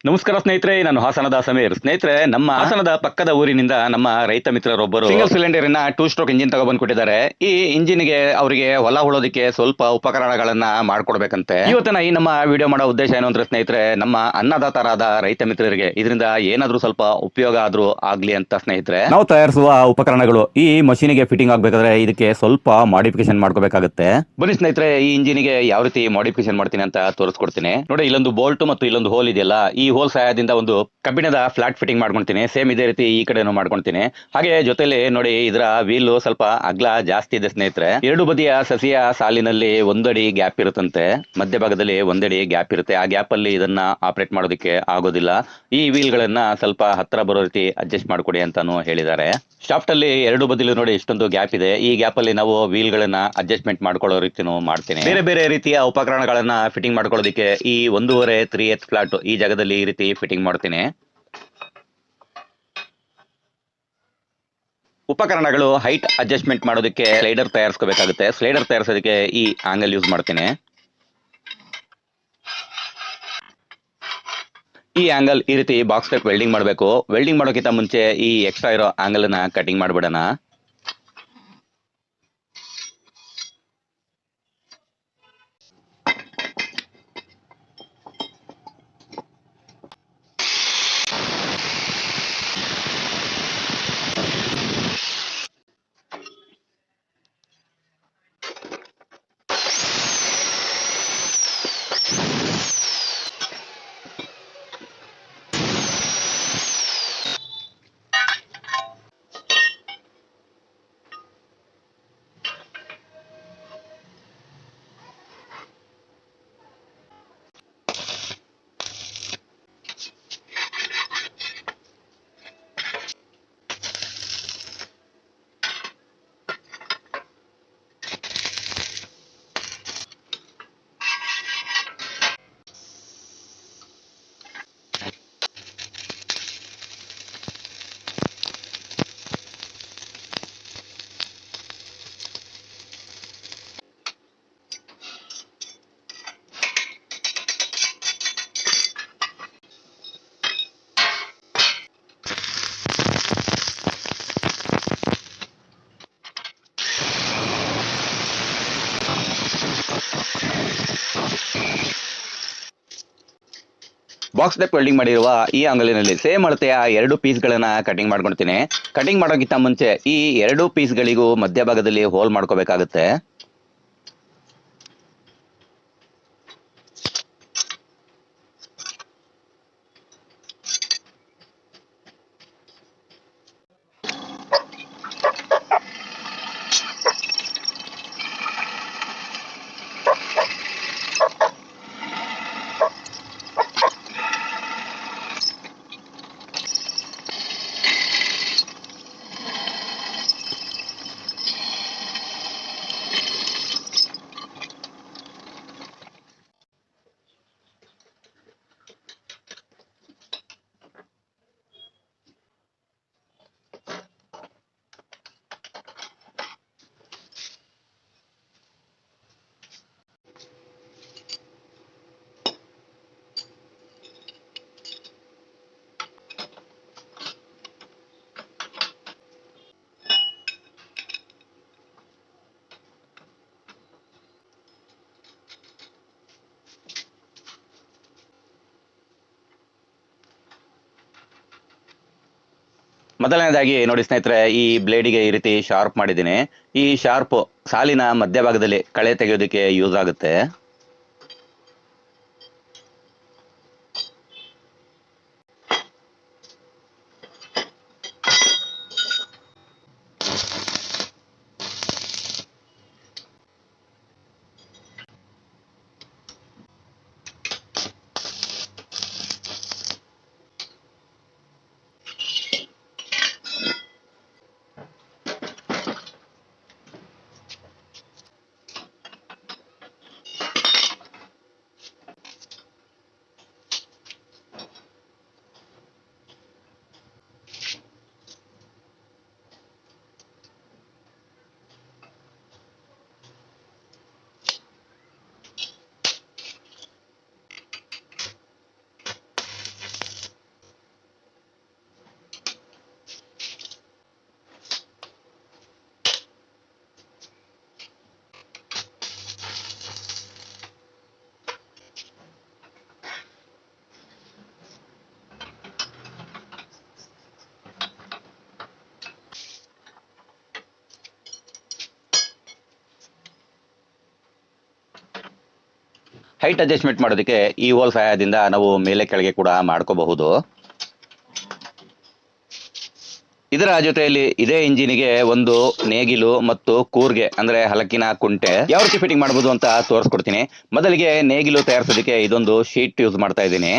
ನಮಸ್ಕಾರ ಸ್ನೇಹಿತರೆ, ನಾನು ಹಾಸನದ ಸಮೀರ್. ಸ್ನೇಹಿತರೆ, ನಮ್ಮ ಹಾಸನದ ಪಕ್ಕದ ಊರಿನಿಂದ ನಮ್ಮ ರೈತ ಮಿತ್ರರೊಬ್ಬರು ಸಿಂಗಲ್ ಸಿಲಿಂಡರ್ 2 ಸ್ಟ್ರೋಕ್ ಇಂಜಿನ್ ತಗೊಬಂದು ಕೊಟ್ಟಿದ್ದಾರೆ. ಈ ಇಂಜಿನ್ಗೆ ಅವರಿಗೆ ಹೊಲ ಉಳೋದಕ್ಕೆ ಸ್ವಲ್ಪ ಉಪಕರಣಗಳನ್ನ ಮಾಡ್ಕೊಡ್ಬೇಕಂತೆ. ಇವತ್ತಿನ ಈ ನಮ್ಮ ವಿಡಿಯೋ ಮಾಡೋ ಉದ್ದೇಶ ಏನು ಅಂದ್ರೆ ಸ್ನೇಹಿತರೆ, ನಮ್ಮ ಅನ್ನದಾತರಾದ ರೈತ ಮಿತ್ರರಿಗೆ ಇದರಿಂದ ಏನಾದ್ರೂ ಸ್ವಲ್ಪ ಉಪಯೋಗ ಆದ್ರೂ ಆಗ್ಲಿ ಅಂತ ಸ್ನೇಹಿತರೆ, ನಾವು ತಯಾರಿಸುವ ಉಪಕರಣಗಳು ಈ ಮಷೀನಿಗೆ ಫಿಟ್ಟಿಂಗ್ ಆಗ್ಬೇಕಾದ್ರೆ ಇದಕ್ಕೆ ಸ್ವಲ್ಪ ಮಾಡಿಫಿಕೇಶನ್ ಮಾಡ್ಕೋಬೇಕಾಗುತ್ತೆ. ಬನ್ನಿ ಸ್ನೇಹಿತರೆ, ಈ ಇಂಜಿನ್ಗೆ ಯಾವ ರೀತಿ ಮಾಡಿಫಿಕೇಶನ್ ಮಾಡ್ತೀನಿ ಅಂತ ತೋರಿಸ್ಕೊಡ್ತೀನಿ. ನೋಡಿ, ಇಲ್ಲೊಂದು ಬೋಲ್ಟ್ ಮತ್ತು ಇಲ್ಲೊಂದು ಹೋಲ್ ಇದೆಯಲ್ಲ, ಈ ಹೋಲ್ ಸಹಾಯದಿಂದ ಒಂದು ಕಬ್ಬಿಣದ ಫ್ಲಾಟ್ ಫಿಟ್ಟಿಂಗ್ ಮಾಡ್ಕೊಳ್ತೀನಿ. ಸೇಮ್ ಇದೇ ರೀತಿ ಈ ಕಡೆನೂ ಮಾಡ್ಕೊಳ್ತೀನಿ. ಹಾಗೆ ಜೊತೆಲಿ ನೋಡಿ, ಇದರ ವೀಲ್ ಸ್ವಲ್ಪ ಅಗ್ಲ ಜಾಸ್ತಿ ಇದೆ ಸ್ನೇಹಿತರೆ. ಎರಡು ಬದಿಯ ಸಸಿಯ ಸಾಲಿನಲ್ಲಿ 1 ಅಡಿ ಗ್ಯಾಪ್ ಇರುತ್ತಂತೆ. ಮಧ್ಯಭಾಗದಲ್ಲಿ 1 ಅಡಿ ಗ್ಯಾಪ್ ಇರುತ್ತೆ. ಆ ಗ್ಯಾಪ್ ಅಲ್ಲಿ ಇದನ್ನ ಆಪರೇಟ್ ಮಾಡೋದಕ್ಕೆ ಆಗೋದಿಲ್ಲ. ಈ ವೀಲ್ ಗಳನ್ನ ಸ್ವಲ್ಪ ಹತ್ರ ಬರೋ ರೀತಿ ಅಡ್ಜಸ್ಟ್ ಮಾಡ್ಕೊಡಿ ಅಂತಾನು ಹೇಳಿದ್ದಾರೆ. ಶಾಫ್ಟ್ ಅಲ್ಲಿ ಎರಡು ಬದಿಲು ನೋಡಿ ಇಷ್ಟೊಂದು ಗ್ಯಾಪ್ ಇದೆ. ಈ ಗ್ಯಾಪ್ ಅಲ್ಲಿ ನಾವು ವೀಲ್ ಗಳನ್ನ ಅಡ್ಜಸ್ಟ್ಮೆಂಟ್ ಮಾಡ್ಕೊಳ್ಳೋ ರೀತಿನೂ ಮಾಡ್ತೀನಿ. ಬೇರೆ ಬೇರೆ ರೀತಿಯ ಉಪಕರಣಗಳನ್ನ ಫಿಟ್ಟಿಂಗ್ ಮಾಡ್ಕೊಳ್ಳೋದಕ್ಕೆ ಈ 1.5 3/8 ಫ್ಲಾಟ್ ಈ ಜಾಗದಲ್ಲಿ ಈ ರೀತಿ ಫಿಟ್ಟಿಂಗ್ ಮಾಡ್ತೀನಿ. ಉಪಕರಣಗಳು ಹೈಟ್ ಅಡ್ಜಸ್ಟ್ಮೆಂಟ್ ಮಾಡೋದಕ್ಕೆ ಸ್ಲೈಡರ್ ತಯಾರಿಸ್ಕೋಬೇಕಾಗುತ್ತೆ. ಸ್ಲೈಡರ್ ತಯಾರಿಸೋದಕ್ಕೆ ಈ ಆಂಗಲ್ ಯೂಸ್ ಮಾಡ್ತೀನಿ. ಈ ಆಂಗಲ್ ಈ ರೀತಿ ಬಾಕ್ಸ್ ಟೈಪ್ ವೆಲ್ಡಿಂಗ್ ಮಾಡಬೇಕು. ವೆಲ್ಡಿಂಗ್ ಮಾಡೋಕ್ಕಿಂತ ಮುಂಚೆ ಈ ಎಕ್ಸ್ಟ್ರಾ ಇರೋ ಆಂಗಲ್ ನ ಕಟಿಂಗ್ ಮಾಡ್ಬಿಡೋಣ. ಬಾಕ್ಸ್ ಟೈಪ್ ವೆಲ್ಡಿಂಗ್ ಮಾಡಿರುವ ಈ ಅಂಗಲಿನಲ್ಲಿ ಸೇಮ್ ಅಳತೆಯ 2 ಪೀಸ್ಗಳನ್ನ ಕಟಿಂಗ್ ಮಾಡ್ಕೊಳ್ತೀನಿ. ಕಟಿಂಗ್ ಮಾಡೋಕ್ಕಿಂತ ಮುಂಚೆ ಈ 2 ಪೀಸ್ಗಳಿಗೂ ಮಧ್ಯಭಾಗದಲ್ಲಿ ಹೋಲ್ ಮಾಡ್ಕೋಬೇಕಾಗುತ್ತೆ. ಮೊದಲನೇದಾಗಿ ನೋಡಿ ಸ್ನೇಹಿತರೆ, ಈ ಬ್ಲೇಡಿಗೆ ಈ ರೀತಿ ಶಾರ್ಪ್ ಮಾಡಿದ್ದೀನಿ. ಈ ಶಾರ್ಪ್ ಸಾಲಿನ ಮಧ್ಯಭಾಗದಲ್ಲಿ ಕಳೆ ತೆಗೆಯೋದಕ್ಕೆ ಯೂಸ್ ಆಗುತ್ತೆ. ಹೈಟ್ ಅಡ್ಜಸ್ಟ್ಮೆಂಟ್ ಮಾಡೋದಕ್ಕೆ ಈ ಹೋಲ್ ಸಹಾಯದಿಂದ ನಾವು ಮೇಲೆ ಕೆಳಗೆ ಕೂಡ ಮಾಡ್ಕೋಬಹುದು. ಇದರ ಜೊತೆಯಲ್ಲಿ ಇದೇ ಇಂಜಿನಿಗೆ ಒಂದು ನೇಗಿಲು ಮತ್ತು ಕೂರ್ಗೆ ಅಂದ್ರೆ ಹಲಕಿನ ಕುಂಟೆ ಯಾವ ರೀತಿ ಫಿಟ್ಟಿಂಗ್ ಮಾಡಬಹುದು ಅಂತ ತೋರಿಸ್ಕೊಡ್ತೀನಿ. ಮೊದಲಿಗೆ ನೇಗಿಲು ತಯಾರಿಸೋದಕ್ಕೆ ಇದೊಂದು ಶೀಟ್ ಯೂಸ್ ಮಾಡ್ತಾ ಇದ್ದೀನಿ.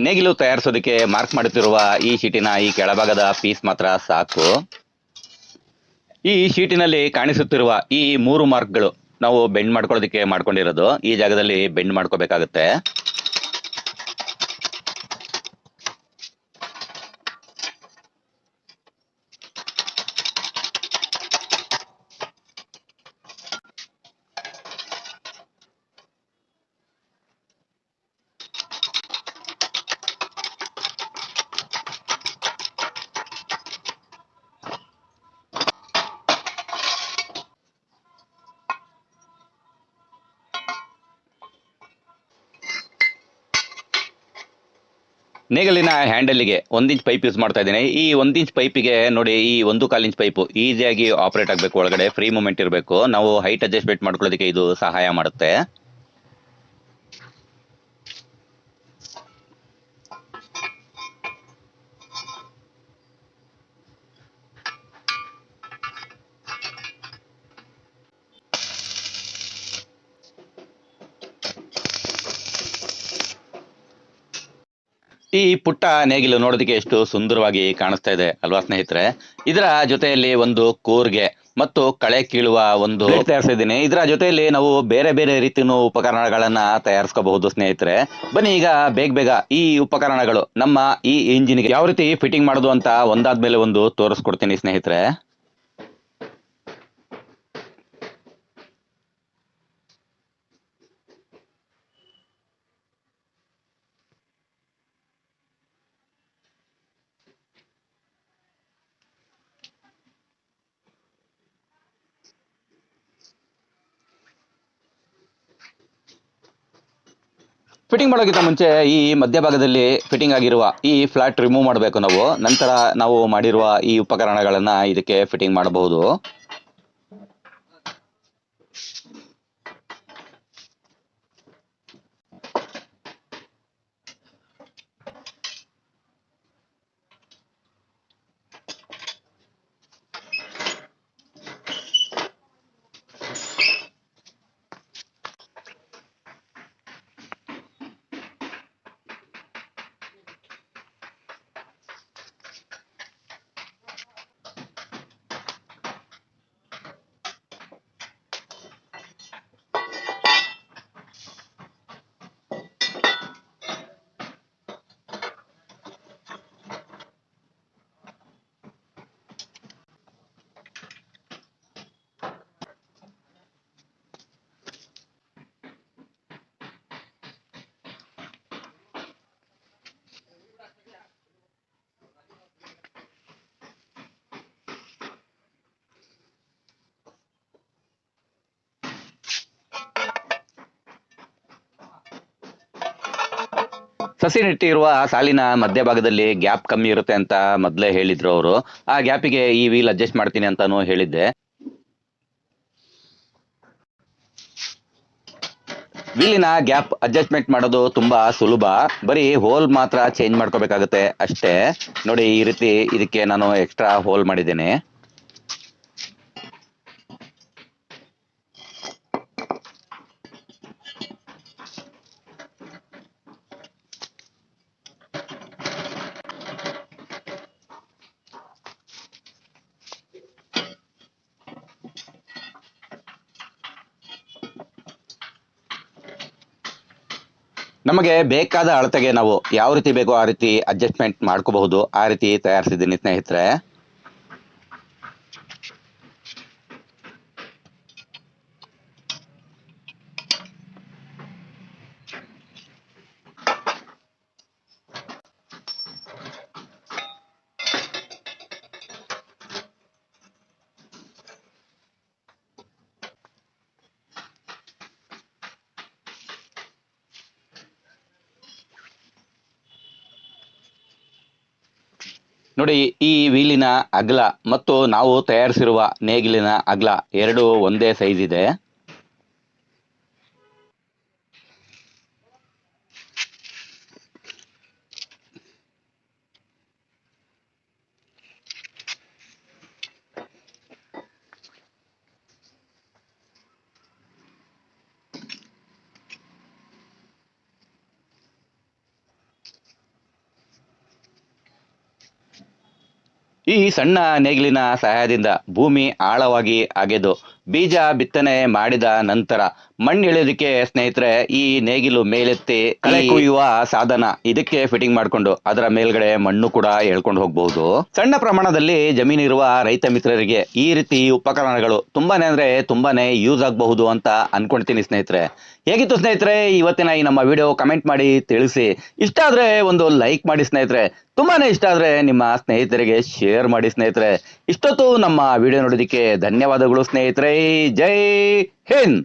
ನೇಗಿಲು ತಯಾರಿಸೋದಕ್ಕೆ ಮಾರ್ಕ್ ಮಾಡುತ್ತಿರುವ ಈ ಶೀಟಿನ ಈ ಕೆಳಭಾಗದ ಪೀಸ್ ಮಾತ್ರ ಸಾಕು. ಈ ಶೀಟಿನಲ್ಲಿ ಕಾಣಿಸುತ್ತಿರುವ ಈ 3 ಮಾರ್ಕ್ಗಳು ನಾವು ಬೆಂಡ್ ಮಾಡ್ಕೊಳ್ಳೋದಕ್ಕೆ ಮಾಡ್ಕೊಂಡಿರೋದು. ಈ ಜಾಗದಲ್ಲಿ ಬೆಂಡ್ ಮಾಡ್ಕೋಬೇಕಾಗುತ್ತೆ. ನೇಗಲಿನ ಹ್ಯಾಂಡಲ್ಗೆ 1 ಇಂಚ್ ಪೈಪ್ ಯೂಸ್ ಮಾಡ್ತಾ ಇದ್ದೀನಿ. ಈ 1 ಇಂಚ್ ಪೈಪಿಗೆ ನೋಡಿ, ಈ 1.25 ಇಂಚ್ ಪೈಪು ಈಸಿಯಾಗಿ ಆಪರೇಟ್ ಆಗಬೇಕು, ಒಳಗಡೆ ಫ್ರೀ ಮೂವ್ಮೆಂಟ್ ಇರಬೇಕು. ನಾವು ಹೈಟ್ ಅಡ್ಜಸ್ಟ್ಮೆಂಟ್ ಮಾಡ್ಕೊಳ್ಳೋದಕ್ಕೆ ಇದು ಸಹಾಯ ಮಾಡುತ್ತೆ. ಈ ಪುಟ್ಟ ನೇಗಿಲು ನೋಡೋದಕ್ಕೆ ಎಷ್ಟು ಸುಂದರವಾಗಿ ಕಾಣಿಸ್ತಾ ಇದೆ ಅಲ್ವಾ ಸ್ನೇಹಿತರೆ. ಇದರ ಜೊತೆಯಲ್ಲಿ ಒಂದು ಕೂರ್ಗೆ ಮತ್ತು ಕಳೆ ಕೀಳುವ ಒಂದು ಬ್ಲೇಡ್ ತಯಾರಿಸಿದ್ದೀನಿ. ಇದರ ಜೊತೆಯಲ್ಲಿ ನಾವು ಬೇರೆ ಬೇರೆ ರೀತಿಯ ಉಪಕರಣಗಳನ್ನ ತಯಾರಿಸ್ಕೋಬಹುದು ಸ್ನೇಹಿತರೆ. ಬನ್ನಿ ಈಗ ಬೇಗ ಈ ಉಪಕರಣಗಳು ನಮ್ಮ ಈ ಇಂಜಿನ್ಗೆ ಯಾವ ರೀತಿ ಫಿಟ್ಟಿಂಗ್ ಮಾಡೋದು ಅಂತ ಒಂದಾದ್ಮೇಲೆ ಒಂದು ತೋರಿಸ್ಕೊಡ್ತೀನಿ ಸ್ನೇಹಿತರೆ. ಫಿಟ್ಟಿಂಗ್ ಮಾಡೋಕ್ಕಿಂತ ಮುಂಚೆ ಈ ಮಧ್ಯಭಾಗದಲ್ಲಿ ಫಿಟ್ಟಿಂಗ್ ಆಗಿರುವ ಈ ಫ್ಲಾಟ್ ರಿಮೂವ್ ಮಾಡಬೇಕು ನಾವು. ನಂತರ ನಾವು ಮಾಡಿರುವ ಈ ಉಪಕರಣಗಳನ್ನ ಇದಕ್ಕೆ ಫಿಟ್ಟಿಂಗ್ ಮಾಡಬಹುದು. ಸಸಿ ನೆಟ್ಟಿರುವ ಸಾಲಿನ ಮಧ್ಯಭಾಗದಲ್ಲಿ ಗ್ಯಾಪ್ ಕಮ್ಮಿ ಇರುತ್ತೆ ಅಂತ ಮೊದಲೇ ಹೇಳಿದ್ರು ಅವರು. ಆ ಗ್ಯಾಪಿಗೆ ಈ ವೀಲ್ ಅಡ್ಜಸ್ಟ್ ಮಾಡ್ತೀನಿ ಅಂತಾನು ಹೇಳಿದ್ದೆ. ವೀಲಿನ ಗ್ಯಾಪ್ ಅಡ್ಜಸ್ಟ್ಮೆಂಟ್ ಮಾಡೋದು ತುಂಬಾ ಸುಲಭ. ಬರೀ ಹೋಲ್ ಮಾತ್ರ ಚೇಂಜ್ ಮಾಡ್ಕೋಬೇಕಾಗುತ್ತೆ ಅಷ್ಟೇ. ನೋಡಿ, ಈ ರೀತಿ ಇದಕ್ಕೆ ನಾನು ಎಕ್ಸ್ಟ್ರಾ ಹೋಲ್ ಮಾಡಿದ್ದೇನೆ. ನಮಗೆ ಬೇಕಾದ ಅಳತೆಗೆ ನಾವು ಯಾವ ರೀತಿ ಬೇಕೋ ಆ ರೀತಿ ಅಡ್ಜಸ್ಟ್ಮೆಂಟ್ ಮಾಡ್ಕೋಬಹುದು. ಆ ರೀತಿ ತಯಾರಿಸಿದ್ದೀನಿ ಸ್ನೇಹಿತರೆ. ನೋಡಿ, ಈ ವೀಲಿನ ಅಗಲ ಮತ್ತು ನಾವು ತಯಾರಿಸಿರುವ ನೇಗಿಲಿನ ಅಗಲ ಎರಡು ಒಂದೇ ಸೈಜ್ ಇದೆ. ಈ ಸಣ್ಣ ನೇಗಿಲಿನ ಸಹಾಯದಿಂದ ಭೂಮಿ ಆಳವಾಗಿ ಅಗೆದು ಬೀಜ ಬಿತ್ತನೆ ಮಾಡಿದ ನಂತರ ಮಣ್ಣು ಇಳಿಯೋದಕ್ಕೆ ಸ್ನೇಹಿತರೆ ಈ ನೇಗಿಲು ಮೇಲೆತ್ತಿ ಕಳೆ ಕುಯ್ಯುವ ಸಾಧನ ಇದಕ್ಕೆ ಫಿಟ್ಟಿಂಗ್ ಮಾಡಿಕೊಂಡು ಅದರ ಮೇಲ್ಗಡೆ ಮಣ್ಣು ಕೂಡ ಎಳ್ಕೊಂಡು ಹೋಗಬಹುದು. ಸಣ್ಣ ಪ್ರಮಾಣದಲ್ಲಿ ಜಮೀನಿರುವ ರೈತ ಮಿತ್ರರಿಗೆ ಈ ರೀತಿ ಉಪಕರಣಗಳು ತುಂಬಾನೇ ಅಂದ್ರೆ ತುಂಬಾನೇ ಯೂಸ್ ಆಗಬಹುದು ಅಂತ ಅನ್ಕೊಂತೀನಿ ಸ್ನೇಹಿತರೆ. ಹೇಗಿತ್ತು ಸ್ನೇಹಿತರೆ ಇವತ್ತಿನ ಈ ನಮ್ಮ ವಿಡಿಯೋ? ಕಮೆಂಟ್ ಮಾಡಿ ತಿಳಿಸಿ. ಇಷ್ಟ ಆದ್ರೆ ಒಂದು ಲೈಕ್ ಮಾಡಿ ಸ್ನೇಹಿತರೆ. ತುಂಬಾನೇ ಇಷ್ಟ ಆದ್ರೆ ನಿಮ್ಮ ಸ್ನೇಹಿತರಿಗೆ ಶೇರ್ ಮಾಡಿ ಸ್ನೇಹಿತರೆ. ಇಷ್ಟೊತ್ತು ನಮ್ಮ ವಿಡಿಯೋ ನೋಡೋದಕ್ಕೆ ಧನ್ಯವಾದಗಳು ಸ್ನೇಹಿತರೆ. ಜೈ ಹಿಂದ್.